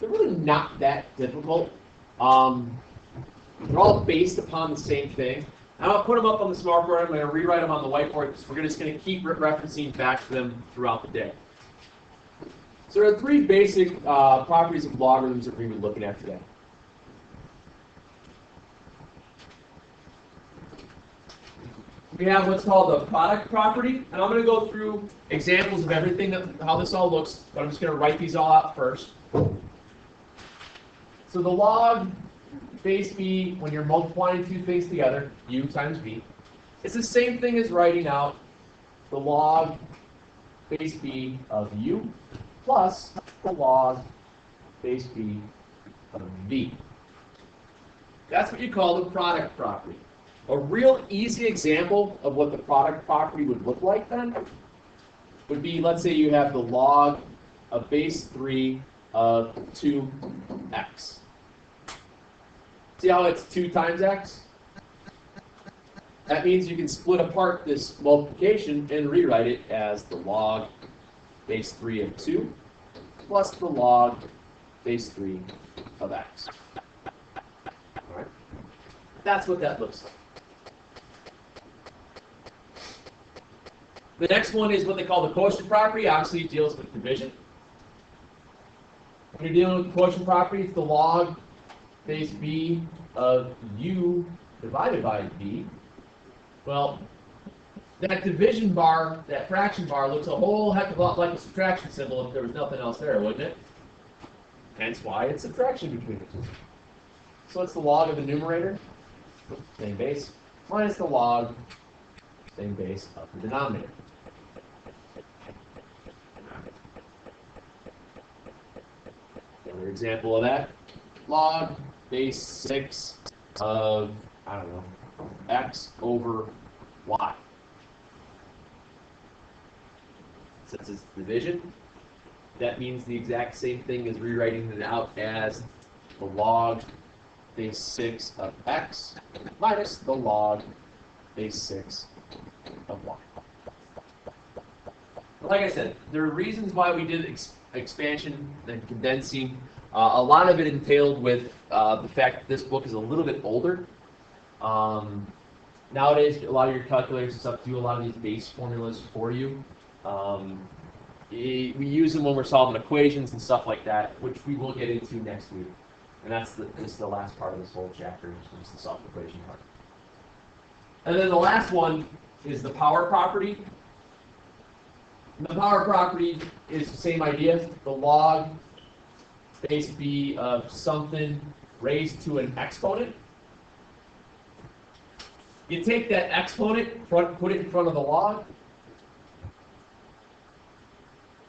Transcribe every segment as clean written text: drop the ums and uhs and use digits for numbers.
they're really not that difficult. They're all based upon the same thing. I'll put them up on the smartboard. I'm going to rewrite them on the whiteboard because we're just going to keep referencing back to them throughout the day. So there are three basic properties of logarithms that we're going to be looking at today. We have what's called the product property, and I'm going to go through examples of everything, how this all looks, but I'm just going to write these all out first. So the log base b, when you're multiplying two things together, u times b, it's the same thing as writing out the log base b of u plus the log base b of v. That's what you call the product property. A real easy example of what the product property would look like then would be, let's say you have the log of base 3 of 2x. See how it's 2 times x? That means you can split apart this multiplication and rewrite it as the log base 3 of 2 plus the log base 3 of x. All right? That's what that looks like. The next one is what they call the quotient property. Obviously, it deals with division. When you're dealing with the quotient property, it's the log base b of u divided by v. Well, that division bar, that fraction bar, looks a whole heck of a lot like a subtraction symbol if there was nothing else there, wouldn't it? Hence why it's subtraction between the two. So it's the log of the numerator, same base, minus the log, same base, of the denominator. Another example of that, log base 6 of, I don't know, x over y. Since it's division, that means the exact same thing as rewriting it out as the log base 6 of x minus the log base 6 of y. Like I said, there are reasons why we did expansion and condensing. A lot of it entailed with the fact that this book is a little bit older. Nowadays, a lot of your calculators and stuff do a lot of these base formulas for you. We use them when we're solving equations and stuff like that, which we will get into next week. And that's the last part of this whole chapter, is the solved equation part. And then the last one is the power property. The power property is the same idea. The log base b of something raised to an exponent. You take that exponent, put it in front of the log.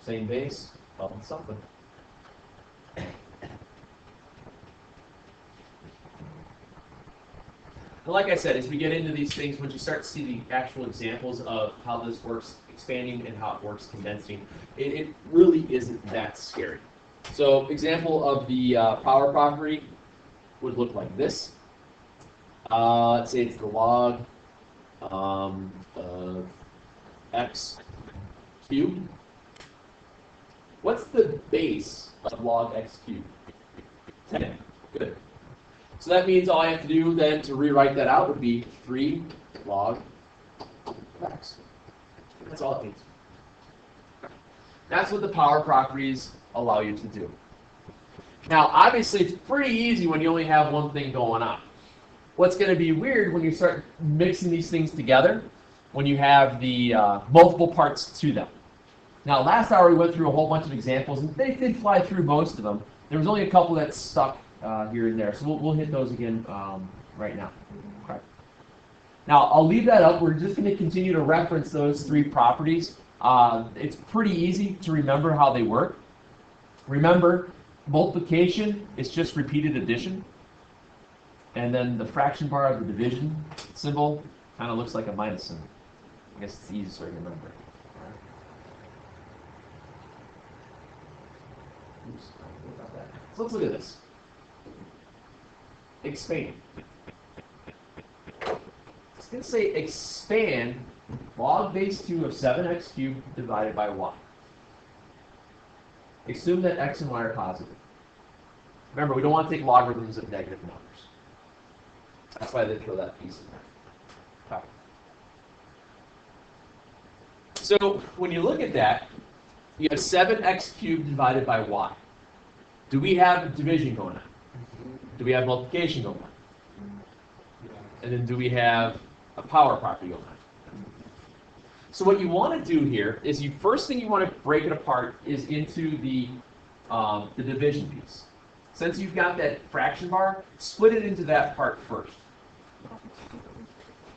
Same base of something. And like I said, as we get into these things, once you start to see the actual examples of how this works expanding and how it works condensing, it really isn't that scary. So example of the power property would look like this. Let's say it's the log of x cubed. What's the base of log x cubed? 10. Good. So that means all I have to do then to rewrite that out would be 3 log x. That's all it means. That's what the power properties allow you to do. Now, obviously, it's pretty easy when you only have one thing going on. What's going to be weird when you start mixing these things together, when you have the multiple parts to them. Now, last hour we went through a whole bunch of examples, and they did fly through most of them. There was only a couple that stuck here and there, so we'll hit those again right now. Okay. Now, I'll leave that up. We're just going to continue to reference those 3 properties. It's pretty easy to remember how they work. Remember, multiplication is just repeated addition. And then the fraction bar of the division symbol kind of looks like a minus symbol. I guess it's easy to remember. Oops, about that. So let's look at this. Expand. It's going to say expand log base 2 of 7x cubed divided by y. Assume that x and y are positive. Remember, we don't want to take logarithms of negative numbers. That's why they throw that piece in there. Okay. So when you look at that, you have 7x cubed divided by y. Do we have division going on? Do we have multiplication going on? And then do we have a power property going on? So what you want to do here is first thing you want to break it apart is into the division piece. Since you've got that fraction bar, split it into that part first.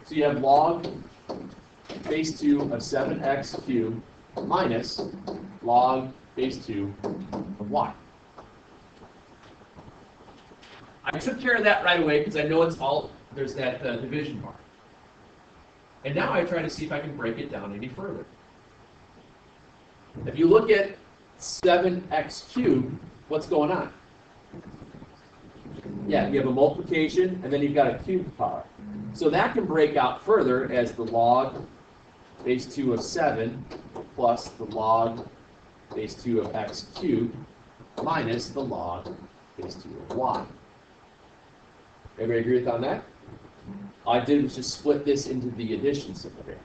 So you have log base 2 of 7x cubed minus log base 2 of y. I took care of that right away because I know it's all, there's that division bar. And now I try to see if I can break it down any further. If you look at 7x cubed, what's going on? Yeah, you have a multiplication, and then you've got a cubed power. So that can break out further as the log base 2 of 7 plus the log base 2 of x cubed minus the log base 2 of y. Everybody agree with on that? All I did was just split this into the addition symbol here.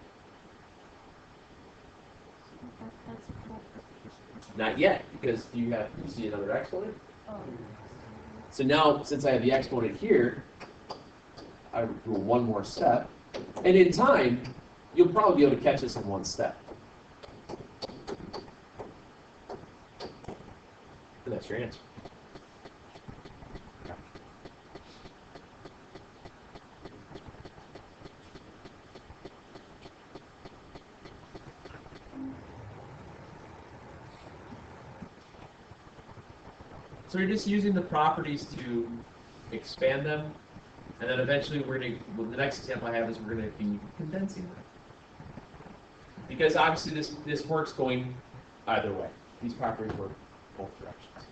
Not yet, because you see another exponent? So now, since I have the exponent here, I would do one more step. And in time, you'll probably be able to catch this in one step. And that's your answer. So you're just using the properties to expand them, and then eventually the next example I have is we're going to be condensing them. Because obviously this works going either way. These properties work both directions.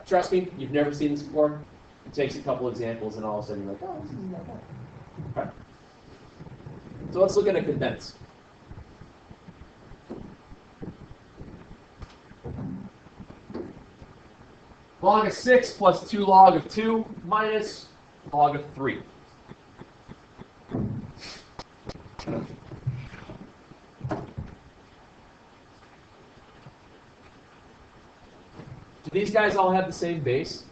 Trust me, you've never seen this before. It takes a couple examples and all of a sudden you're like, oh, this isn't that bad. Okay. So let's look at a condense. Log of 6 plus 2 log of 2 minus log of 3. Do these guys all have the same base?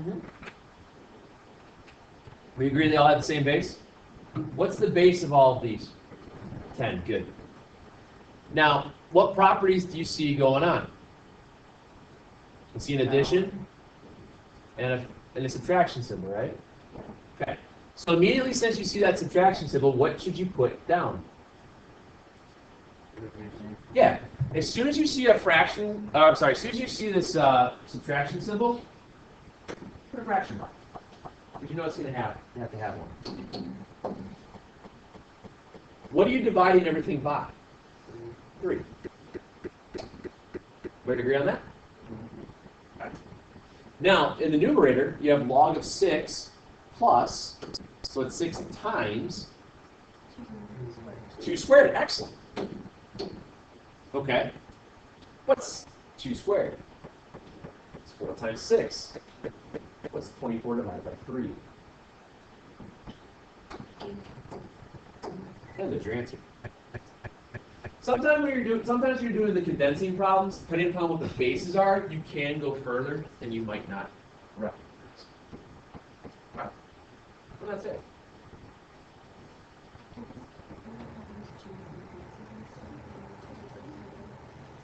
Mm-hmm. We agree they all have the same base? What's the base of all of these? 10, good. Now, what properties do you see going on? You see an addition and a subtraction symbol, right? Okay. So immediately since you see that subtraction symbol, what should you put down? Yeah. As soon as you see a fraction, as soon as you see this subtraction symbol, put a fraction mark. Because you know it's going to happen. You have to have one. What are you dividing everything by? 3. Everybody agree on that? Okay. Now, in the numerator, you have log of 6 plus, so it's 6 times 2 squared. Excellent. Okay. What's 2 squared? It's 4 times 6. What's 24 divided by 3? And there's your answer. Sometimes you're doing the condensing problems, depending upon what the bases are, you can go further and you might not recognize. Right. Well, that's it.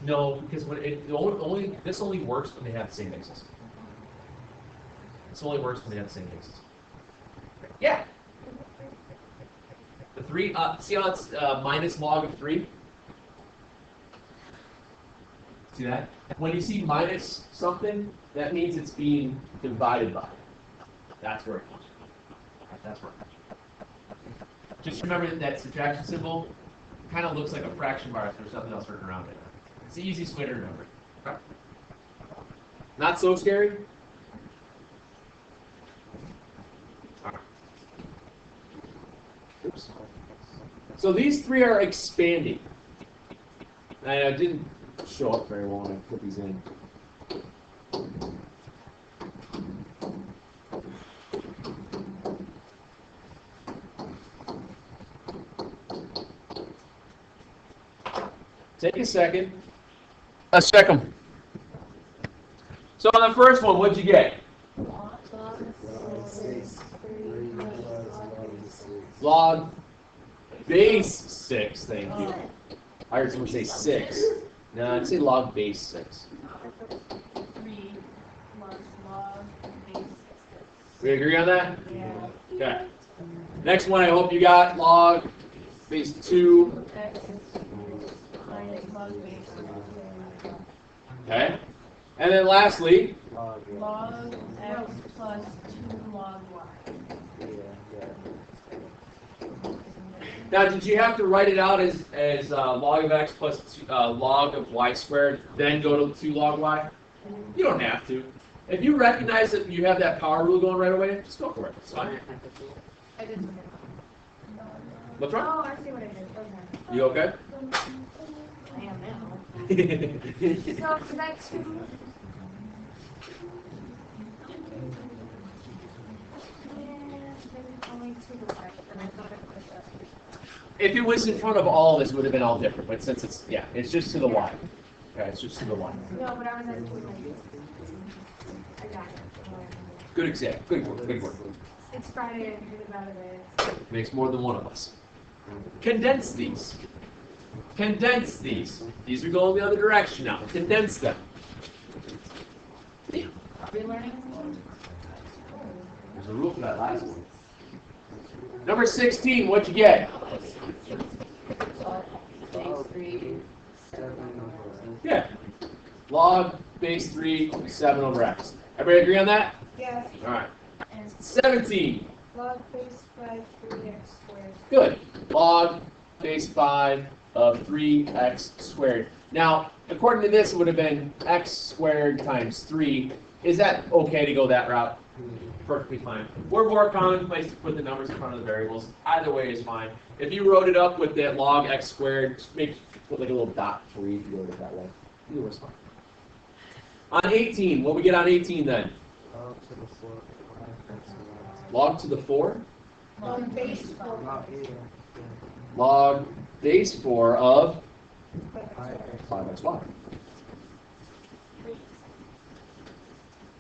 No, because when this only works when they have the same basis. This only works when they have the same basis. Yeah. The 3. See how it's minus log of 3. See that? When you see minus something, that means it's being divided by. That's where it comes from. That's where it comes from. Just remember that subtraction symbol kind of looks like a fraction bar if there's nothing else written around it. It's the easiest way to remember. Okay. Not so scary? Oops. So these 3 are expanding. I didn't show up very well when I put these in. Take a second. Let's check them. So on the first one, what'd you get? Log base 6, thank you. I heard someone say 6. No, I'd say log base 6. 3 plus log base 6. We agree on that? Yeah. Okay. Next one, I hope you got log base 2. X minus log base 6. Okay. And then lastly, Log x plus 2 log y. now did you have to write it out as log of x plus log of y squared, then go to 2 log y? You don't have to. If you recognize that you have that power rule going right away, just go for it. It's fine. I didn't. What's wrong? Oh, I see what I did. Okay. You okay? I am now. So, that's 2. If it was in front of all, this would have been all different. But since it's, yeah, it's just to the y. Okay, it's just to the y. No, but I was asking. I got it. Good example. Good work. Good work. It's Friday. I'm good about it. Makes more than one of us. Condense these. Condense these. These are going the other direction now. Condense them. Are we learning? There's a rule for that last one. Number 16, what'd you get? Base 3. Yeah. Log base 3, 7 over x. Everybody agree on that? Yes. All right. And 17. log base 5 3x squared. Good. Log base 5 of 3x squared. Now, according to this, it would have been x squared times 3. Is that okay to go that route? Perfectly fine. We're more commonplace to put the numbers in front of the variables. Either way is fine. If you wrote it up with that log x squared, just put like a little dot for you if you wrote it that way. Either way is fine. On 18, what we get on 18 then? Log to the 4? Log base 4. Log base 4 of 5xy.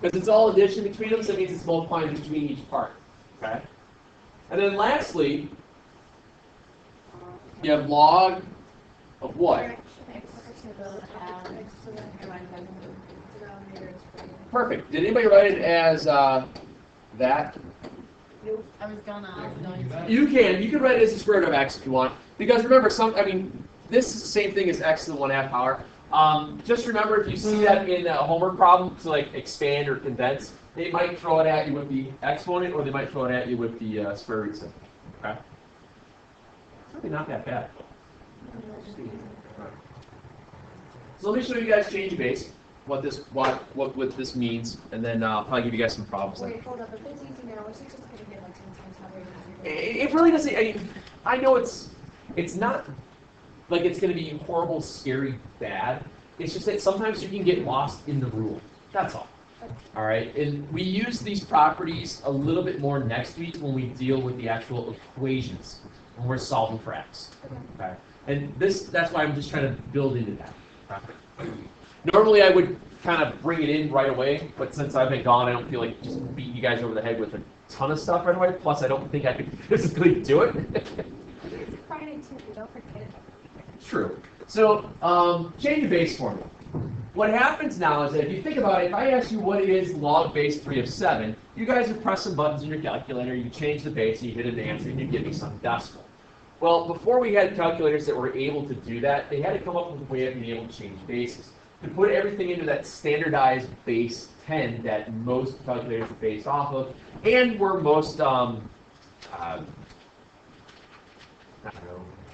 Because it's all addition between them, so it means it's multiplying between each part. Okay? And then lastly, you have log of what? Perfect. Did anybody write it as that? Nope. I was gonna. You can write it as the square root of x if you want. Because remember, this is the same thing as x to the 1/2 power. Just remember, if you see that in a homework problem to like expand or condense, they might throw it at you with the exponent, or they might throw it at you with the square root symbol. Okay? It's really not that bad. So let me show you guys change of base, what this means, and then I'll probably give you guys some problems. Wait, hold up. If it's easy now, is it just going to get like 10 times how big It really doesn't. I know it's not like it's going to be horrible, scary, bad. It's just that sometimes you can get lost in the rule. That's all. All right, and we use these properties a little bit more next week when we deal with the actual equations when we're solving for x. Okay, and that's why I'm just trying to build into that. Okay. Normally I would kind of bring it in right away, but since I've been gone, I don't feel like just beating you guys over the head with a ton of stuff right away. Plus, I don't think I could physically do it. It's Friday too, don't forget. True. So, change of base formula. What happens now is that if you think about it, if I ask you what is log base 3 of 7, you guys would press some buttons in your calculator, you change the base, and you hit an answer, and you give me some decimal. Well, before we had calculators that were able to do that, they had to come up with a way of being able to change bases. To put everything into that standardized base 10 that most calculators are based off of, and where most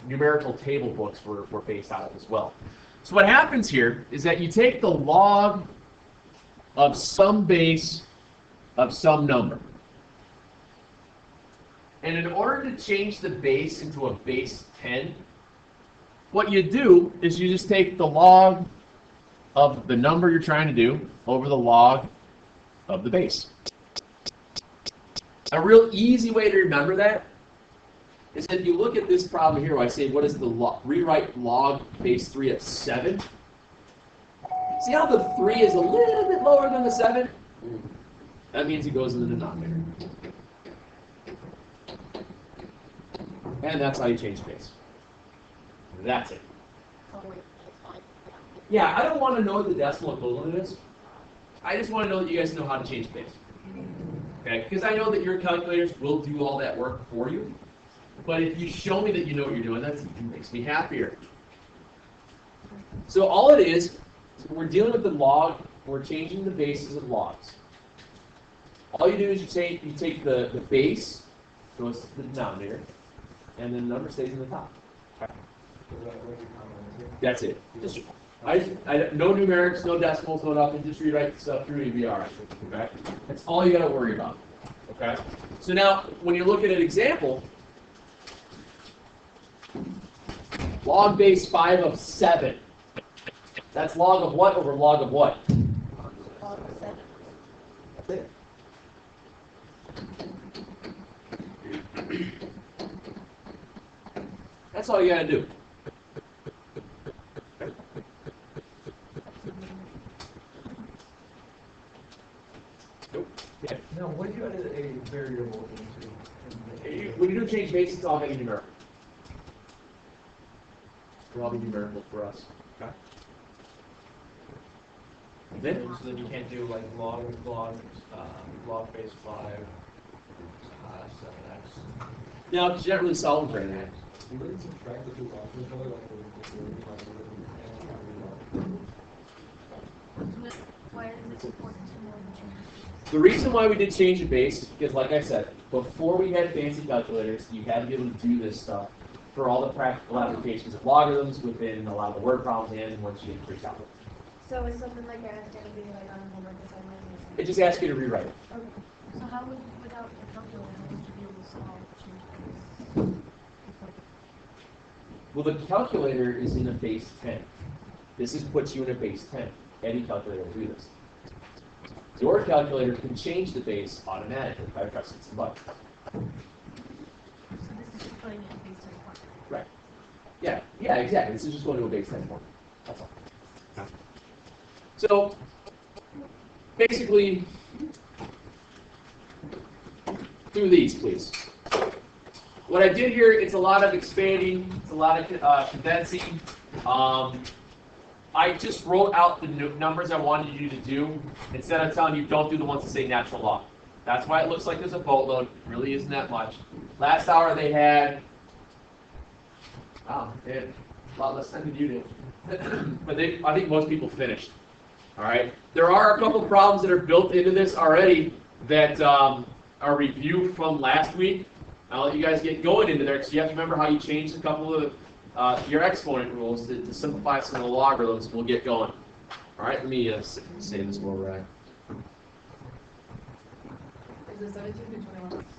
numerical table books were based out of as well. So what happens here is that you take the log of some base of some number. And in order to change the base into a base 10, what you do is you just take the log of the number you're trying to do over the log of the base. A real easy way to remember that is that you look at this problem here where I say, what is the rewrite log base 3 of 7? See how the 3 is a little bit lower than the 7? That means it goes in the denominator. And that's how you change base. That's it. Yeah, I don't want to know what the decimal equivalent is. I just want to know that you guys know how to change base. Okay? Because I know that your calculators will do all that work for you. But if you show me that you know what you're doing, that makes me happier. So all it is we're dealing with the log, we're changing the bases of logs. All you do is you take the base, goes to the denominator, and then the number stays in the top. That's it. Just, no numerics, no decimals, no nothing. Just rewrite the stuff through EBR. Okay? That's all you got to worry about. Okay? So now, when you look at an example, log base 5 of 7. That's log of what over log of what? Log of 7. That's it. That's all you got to do. Yeah. Now, what if you added a variable into? When you do change base, it's all going to be numerical. It'll all be numerical for us. Okay. And then, So then you can't do like log base 5, 7x. now, because you're not really solving for anything. You wouldn't subtract the two logs from each other, like Why is it important to know the change? The reason why we did change the base is because, like I said, before we had fancy calculators, you had to be able to do this stuff for all the practical applications of logarithms within a lot of the word problems and once you get your calculus. So it's something like that instead of being like on homework assignment. It just asks you to rewrite it. Okay. So how would, without a calculator, how would you be able to solve change base? Well, the calculator is in a base 10. This puts you in a base 10. Any calculator will do this. Your calculator can change the base automatically by pressing some buttons. So this is just putting it in base 10 form. Right. Yeah, exactly. This is just going to a base 10 form. That's all. So, basically, do these, please. What I did here, it's a lot of expanding, it's a lot of condensing. I just wrote out the numbers I wanted you to do instead of telling you don't do the ones that say natural log. That's why it looks like there's a boatload. It really isn't that much. Last hour they had, they had a lot less time than you did. But I think most people finished. All right. There are a couple problems that are built into this already that are reviewed from last week. I'll let you guys get going into there because you have to remember how you changed a couple of your exponent rules to simplify some of the logarithms. We'll get going. All right, let me say this while we're at. Is it 17 to 21?